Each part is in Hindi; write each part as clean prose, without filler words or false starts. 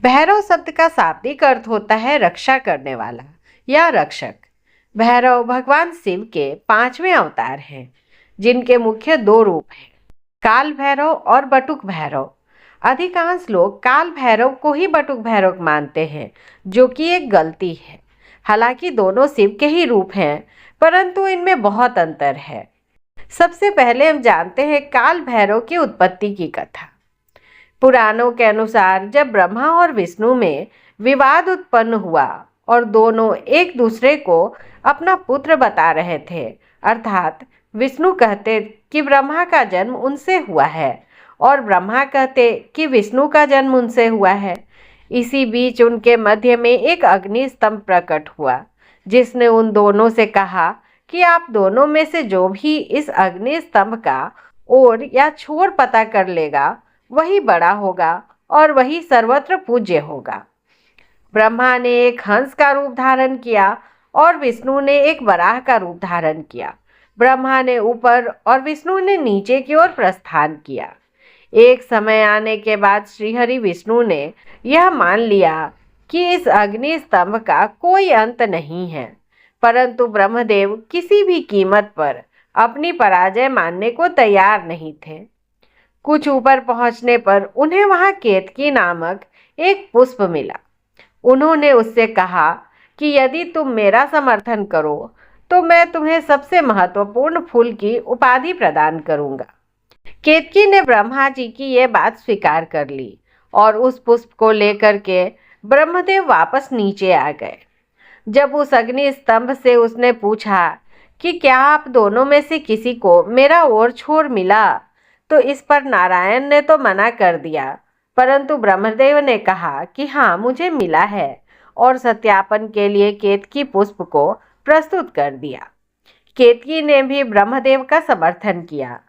भैरव शब्द का शाब्दिक अर्थ होता है रक्षा करने वाला या रक्षक। भैरव भगवान शिव के 5वें अवतार हैं, जिनके मुख्य 2 रूप हैं, काल भैरव और बटुक भैरव। अधिकांश लोग काल भैरव को ही बटुक भैरव मानते हैं, जो कि एक गलती है। हालांकि दोनों शिव के ही रूप हैं, परंतु इनमें बहुत अंतर है। सबसे पहले हम जानते हैं काल भैरव की उत्पत्ति की कथा। पुराणों के अनुसार जब ब्रह्मा और विष्णु में विवाद उत्पन्न हुआ और दोनों एक दूसरे को अपना पुत्र बता रहे थे, अर्थात विष्णु कहते कि ब्रह्मा का जन्म उनसे हुआ है और ब्रह्मा कहते कि विष्णु का जन्म उनसे हुआ है। इसी बीच उनके मध्य में एक अग्नि स्तंभ प्रकट हुआ, जिसने उन दोनों से कहा कि आप दोनों में से जो भी इस अग्नि स्तंभ का ओर या छोर पता कर लेगा, वही बड़ा होगा और वही सर्वत्र पूज्य होगा। ब्रह्मा ने एक हंस का रूप धारण किया और विष्णु ने एक वराह का रूप धारण किया। ब्रह्मा ने ऊपर और विष्णु ने नीचे की ओर प्रस्थान किया। एक समय आने के बाद श्रीहरि विष्णु ने यह मान लिया कि इस अग्नि स्तंभ का कोई अंत नहीं है, परंतु ब्रह्मदेव किसी भी कीमत पर अपनी पराजय मानने को तैयार नहीं थे। कुछ ऊपर पहुंचने पर उन्हें वहां केतकी नामक एक पुष्प मिला। उन्होंने उससे कहा कि यदि तुम मेरा समर्थन करो तो मैं तुम्हें सबसे महत्वपूर्ण फूल की उपाधि प्रदान करूंगा। केतकी ने ब्रह्मा जी की यह बात स्वीकार कर ली और उस पुष्प को लेकर के ब्रह्मदेव वापस नीचे आ गए। जब उस अग्नि स्तंभ से उसने पूछा कि क्या आप दोनों में से किसी को मेरा और छोर मिला, तो इस पर नारायण ने तो मना कर दिया, परंतु ब्रह्मदेव ने कहा कि हाँ, मुझे मिला है और सत्यापन के लिए केतकी पुष्प को प्रस्तुत कर दिया। केतकी ने भी ब्रह्मदेव का समर्थन किया।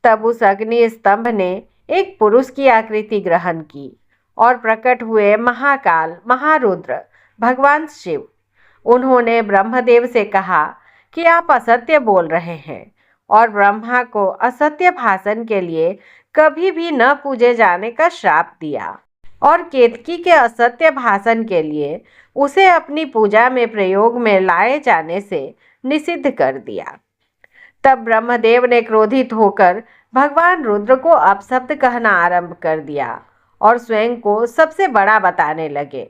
तब उस अग्नि स्तंभ ने एक पुरुष की आकृति ग्रहण की और प्रकट हुए महाकाल महारुद्र भगवान शिव। उन्होंने ब्रह्मदेव से कहा कि आप असत्य बोल रहे हैं और ब्रह्मा को असत्य भाषण के लिए कभी भी न पूजे जाने का श्राप दिया और केतकी के असत्य भाषण के लिए उसे अपनी पूजा में प्रयोग में लाए जाने से निषिद्ध कर दिया। तब ब्रह्मदेव ने क्रोधित होकर भगवान रुद्र को अपशब्द कहना आरंभ कर दिया और स्वयं को सबसे बड़ा बताने लगे।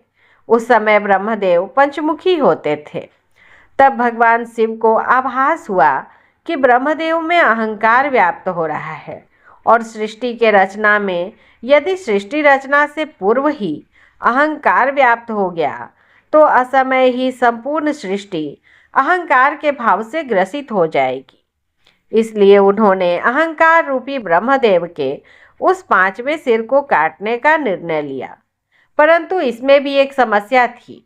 उस समय ब्रह्मदेव पंचमुखी होते थे। तब भगवान शिव को आभास हुआ कि ब्रह्मदेव में अहंकार व्याप्त हो रहा है और सृष्टि के रचना में यदि सृष्टि रचना से पूर्व ही अहंकार व्याप्त हो गया तो असमय ही संपूर्ण सृष्टि अहंकार के भाव से ग्रसित हो जाएगी। इसलिए उन्होंने अहंकार रूपी ब्रह्मदेव के उस 5वें सिर को काटने का निर्णय लिया। परंतु इसमें भी एक समस्या थी।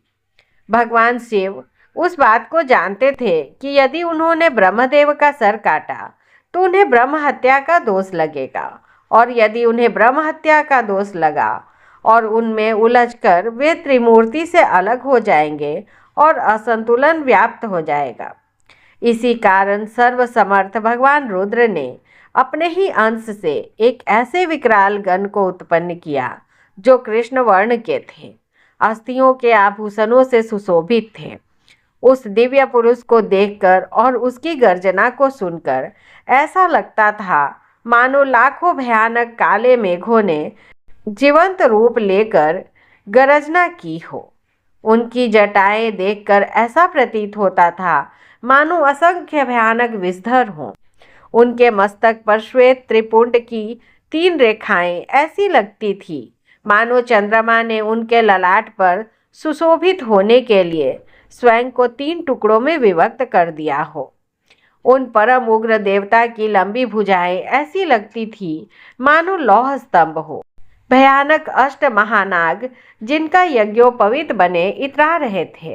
भगवान शिव उस बात को जानते थे कि यदि उन्होंने ब्रह्मदेव का सर काटा तो उन्हें ब्रह्म हत्या का दोष लगेगा, और यदि उन्हें ब्रह्म हत्या का दोष लगा और उनमें उलझकर वे त्रिमूर्ति से अलग हो जाएंगे और असंतुलन व्याप्त हो जाएगा। इसी कारण सर्वसमर्थ भगवान रुद्र ने अपने ही अंश से एक ऐसे विकराल गण को उत्पन्न किया जो कृष्ण वर्ण के थे, अस्थियों के आभूषणों से सुशोभित थे। उस दिव्य पुरुष को देखकर और उसकी गर्जना को सुनकर ऐसा लगता था मानो लाखों भयानक काले मेघों ने जीवंत रूप लेकर गरजना की हो। उनकी जटाएं देखकर ऐसा प्रतीत होता था मानो असंख्य भयानक विषधर हों। उनके मस्तक पर श्वेत त्रिपुंड की 3 रेखाएं ऐसी लगती थी मानो चंद्रमा ने उनके ललाट पर सुशोभित होने के लिए स्वयं को 3 टुकड़ों में विभक्त कर दिया हो। उन परम उग्र देवता की लंबी भुजाएं ऐसी लगती थी मानो लौह स्तंभ हो। भयानक अष्ट महानाग जिनका यज्ञोपवीत बने इतरा रहे थे।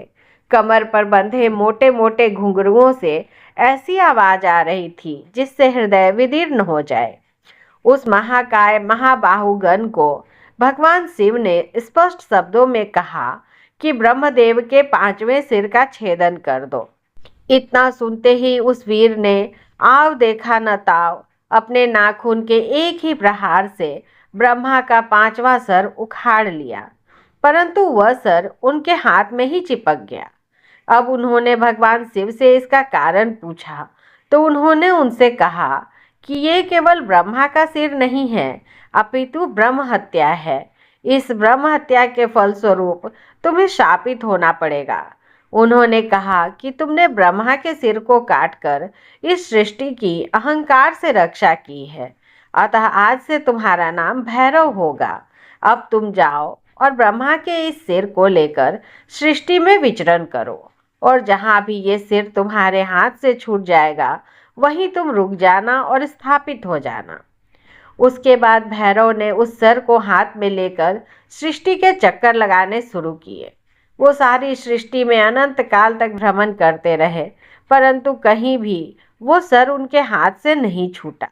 कमर पर बंधे मोटे मोटे घुंघरुओं से ऐसी आवाज आ रही थी जिससे हृदय विदीर्ण हो जाए। उस महाकाय महाबाहुगण को भगवान शिव ने स्पष्ट शब्दों में कहा कि ब्रह्मदेव के 5वें सिर का छेदन कर दो। इतना सुनते ही उस वीर ने आव देखा न ताव अपने नाखून के एक ही प्रहार से ब्रह्मा का 5वां सर उखाड़ लिया। परंतु वह सर उनके हाथ में ही चिपक गया। अब उन्होंने भगवान शिव से इसका कारण पूछा तो उन्होंने उनसे कहा कि ये केवल ब्रह्मा का सिर नहीं है, अपितु ब्रह्म हत्या है। इस ब्रह्म हत्या के फलस्वरूप तुम्हें शापित होना पड़ेगा। उन्होंने कहा कि तुमने ब्रह्मा के सिर को काटकर इस सृष्टि की अहंकार से रक्षा की है, अतः आज से तुम्हारा नाम भैरव होगा। अब तुम जाओ और ब्रह्मा के इस सिर को लेकर सृष्टि में विचरण करो, और जहाँ भी ये सिर तुम्हारे हाथ से छूट जाएगा वहीं तुम रुक जाना और स्थापित हो जाना। उसके बाद भैरव ने उस सर को हाथ में लेकर सृष्टि के चक्कर लगाने शुरू किए। वो सारी सृष्टि में अनंत काल तक भ्रमण करते रहे, परंतु कहीं भी वो सर उनके हाथ से नहीं छूटा।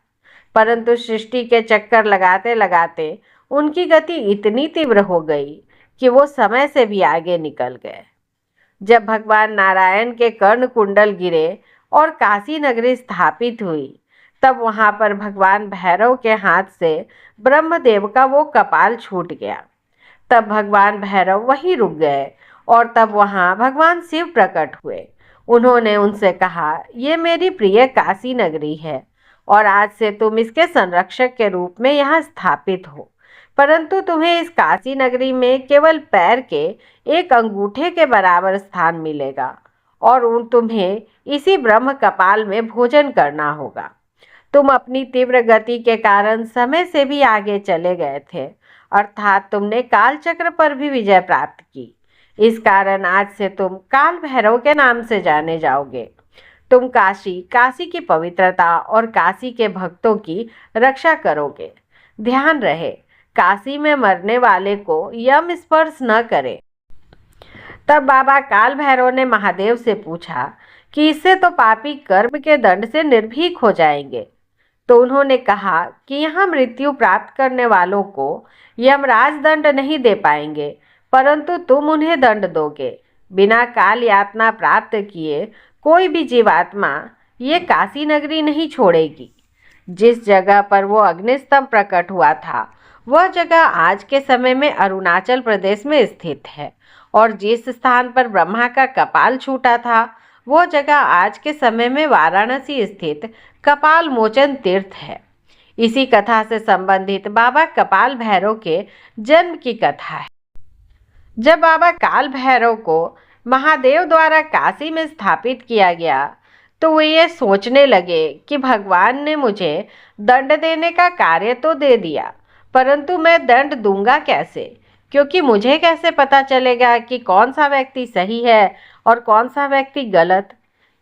परंतु सृष्टि के चक्कर लगाते लगाते उनकी गति इतनी तीव्र हो गई कि वो समय से भी आगे निकल गए। जब भगवान नारायण के कर्ण कुंडल गिरे और काशी नगरी स्थापित हुई, तब वहां पर भगवान भैरव के हाथ से ब्रह्मदेव का वो कपाल छूट गया। तब भगवान भैरव वहीं रुक गए और तब वहां भगवान शिव प्रकट हुए। उन्होंने उनसे कहा, ये मेरी प्रिय काशी नगरी है और आज से तुम इसके संरक्षक के रूप में यहाँ स्थापित हो, परंतु तुम्हें इस काशी नगरी में केवल पैर के एक अंगूठे के बराबर स्थान मिलेगा और तुम्हें इसी ब्रह्म कपाल में भोजन करना होगा। तुम अपनी तीव्र गति के कारण समय से भी आगे चले गए थे, अर्थात तुमने काल चक्र पर भी विजय प्राप्त की। इस कारण आज से तुम काल भैरव के नाम से जाने जाओगे। तुम काशी की पवित्रता और काशी के भक्तों की रक्षा करोगे। ध्यान रहे, काशी में मरने वाले को यम स्पर्श न करे। तब बाबा काल भैरव ने महादेव से पूछा कि इससे तो पापी कर्म के दंड से निर्भीक हो जाएंगे। तो उन्होंने कहा कि यहाँ मृत्यु प्राप्त करने वालों को यमराज दंड नहीं दे पाएंगे, परंतु तुम उन्हें दंड दोगे। बिना काल यातना प्राप्त किए कोई भी जीवात्मा ये काशी नगरी नहीं छोड़ेगी। जिस जगह पर वो अग्निस्तंभ प्रकट हुआ था वह जगह आज के समय में अरुणाचल प्रदेश में स्थित है, और जिस स्थान पर ब्रह्मा का कपाल छूटा था वह जगह आज के समय में वाराणसी स्थित कपाल मोचन तीर्थ है। इसी कथा से संबंधित बाबा कपाल भैरव के जन्म की कथा है। जब बाबा काल भैरव को महादेव द्वारा काशी में स्थापित किया गया तो वे ये सोचने लगे कि भगवान ने मुझे दंड देने का कार्य तो दे दिया, परंतु मैं दंड दूंगा कैसे, क्योंकि मुझे कैसे पता चलेगा कि कौन सा व्यक्ति सही है और कौन सा व्यक्ति गलत।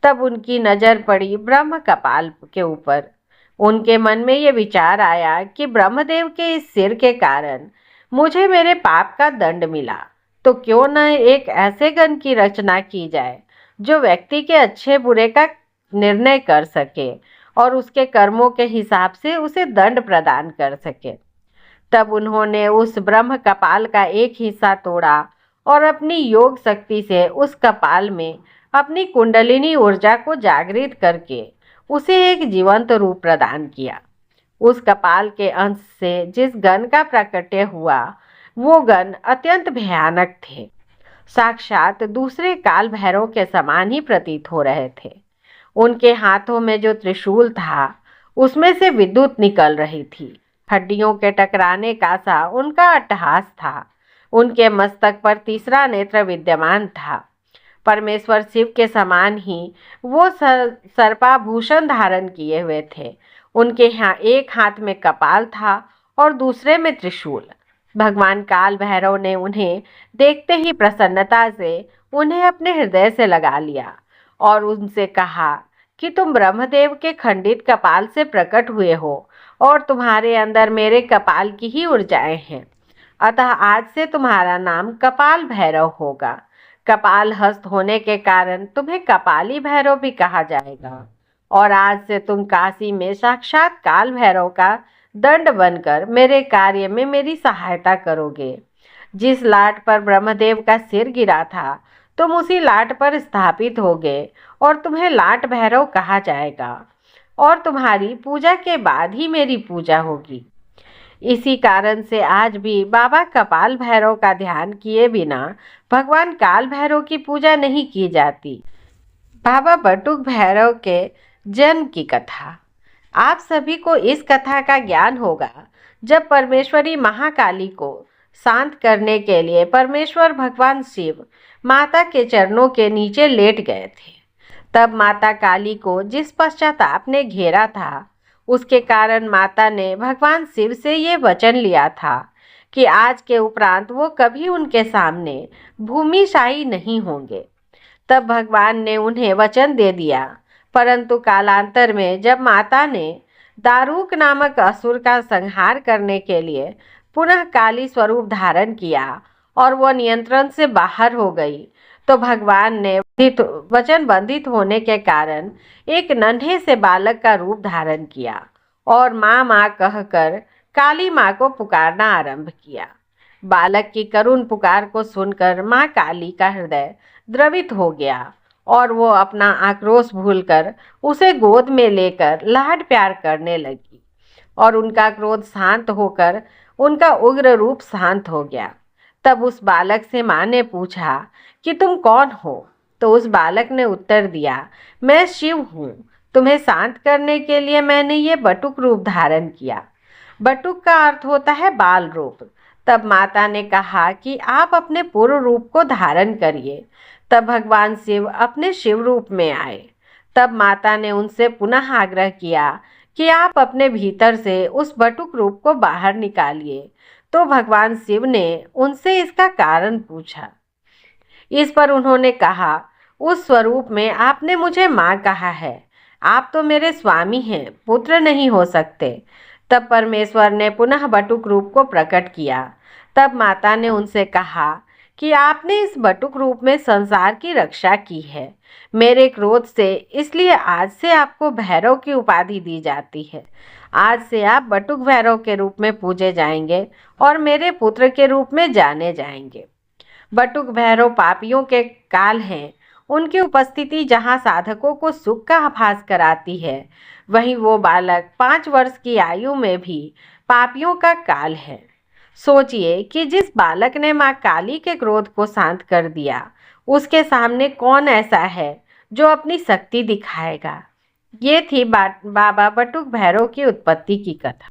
तब उनकी नज़र पड़ी ब्रह्म कपाल के ऊपर। उनके मन में ये विचार आया कि ब्रह्मदेव के इस सिर के कारण मुझे मेरे पाप का दंड मिला, तो क्यों न एक ऐसे गण की रचना की जाए जो व्यक्ति के अच्छे बुरे का निर्णय कर सके और उसके कर्मों के हिसाब से उसे दंड प्रदान कर सके। तब उन्होंने उस ब्रह्म कपाल का एक हिस्सा तोड़ा और अपनी योग शक्ति से उस कपाल में अपनी कुंडलिनी ऊर्जा को जागृत करके उसे एक जीवंत रूप प्रदान किया। उस कपाल के अंश से जिस गण का प्राकट्य हुआ वो गण अत्यंत भयानक थे, साक्षात दूसरे काल भैरव के समान ही प्रतीत हो रहे थे। उनके हाथों में जो त्रिशूल था उसमें से विद्युत निकल रही थी। हड्डियों के टकराने का सा उनका अट्टहास था। उनके मस्तक पर तीसरा नेत्र विद्यमान था। परमेश्वर शिव के समान ही वो सर्पाभूषण धारण किए हुए थे। उनके यहाँ एक हाथ में कपाल था और दूसरे में त्रिशूल। भगवान काल भैरव ने उन्हें देखते ही प्रसन्नता से उन्हें अपने हृदय से लगा लिया और उनसे कहा कि तुम ब्रह्मदेव के खंडित कपाल से प्रकट हुए हो और तुम्हारे अंदर मेरे कपाल की ही ऊर्जाएं हैं, अतः आज से तुम्हारा नाम कपाल भैरव होगा। कपाल हस्त होने के कारण तुम्हें कपाली भैरव भी कहा जाएगा और आज से तुम काशी में साक्षात काल भैरव का दंड बनकर मेरे कार्य में मेरी सहायता करोगे। जिस लाट पर ब्रह्मदेव का सिर गिरा था तुम उसी लाट पर स्थापित होगे और तुम्हें लाट भैरव कहा जाएगा और तुम्हारी पूजा के बाद ही मेरी पूजा होगी। इसी कारण से आज भी बाबा कपाल भैरव का ध्यान किए बिना भगवान काल भैरव की पूजा नहीं की जाती। बाबा बटुक भैरव के जन्म की कथा। आप सभी को इस कथा का ज्ञान होगा। जब परमेश्वरी महाकाली को शांत करने के लिए परमेश्वर भगवान शिव माता के चरणों के नीचे लेट गए थे, तब माता काली को जिस पश्चाताप ने घेरा था, उसके कारण माता ने भगवान शिव से ये वचन लिया था कि आज के उपरांत वो कभी उनके सामने भूमिशाही नहीं होंगे। तब भगवान ने उन्हें वचन दे दिया, परंतु कालांतर में जब माता ने दारूक नामक असुर का संहार करने के लिए पुनः काली स्वरूप धारण किया और वह नियंत्रण से बाहर हो गई, तो भगवान ने वचन बंधित होने के कारण एक नन्हे से बालक का रूप धारण किया और माँ माँ कहकर काली माँ को पुकारना आरंभ किया। बालक की करुण पुकार को सुनकर माँ काली का हृदय द्रवित हो गया और वो अपना आक्रोश भूलकर उसे गोद में लेकर लाड प्यार करने लगी और उनका क्रोध शांत होकर उनका उग्र रूप शांत हो गया। तब उस बालक से माँ ने पूछा कि तुम कौन हो? तो उस बालक ने उत्तर दिया, मैं शिव हूँ। तुम्हें शांत करने के लिए मैंने ये बटुक रूप धारण किया। बटुक का अर्थ होता है बाल रूप। तब माता ने कहा कि आप अपने पूर्व रूप को धारण करिए। तब भगवान शिव अपने शिव रूप में आए। तब माता ने उनसे पुनः आग्रह किया कि आप अपने भीतर से उस बटुक रूप को बाहर निकालिए। तो भगवान शिव ने उनसे इसका कारण पूछा। इस पर उन्होंने कहा, उस स्वरूप में आपने मुझे माँ कहा है, आप तो मेरे स्वामी हैं, पुत्र नहीं हो सकते। तब परमेश्वर ने पुनः बटुक रूप को प्रकट किया। तब माता ने उनसे कहा कि आपने इस बटुक रूप में संसार की रक्षा की है मेरे क्रोध से, इसलिए आज से आपको भैरव की उपाधि दी जाती है। आज से आप बटुक भैरव के रूप में पूजे जाएंगे और मेरे पुत्र के रूप में जाने जाएंगे। बटुक भैरव पापियों के काल हैं। उनकी उपस्थिति जहाँ साधकों को सुख का आभास कराती है, वहीं वो बालक 5 वर्ष की आयु में भी पापियों का काल है। सोचिए कि जिस बालक ने माँ काली के क्रोध को शांत कर दिया, उसके सामने कौन ऐसा है जो अपनी शक्ति दिखाएगा। ये थी बाबा बटुक भैरव की उत्पत्ति की कथा।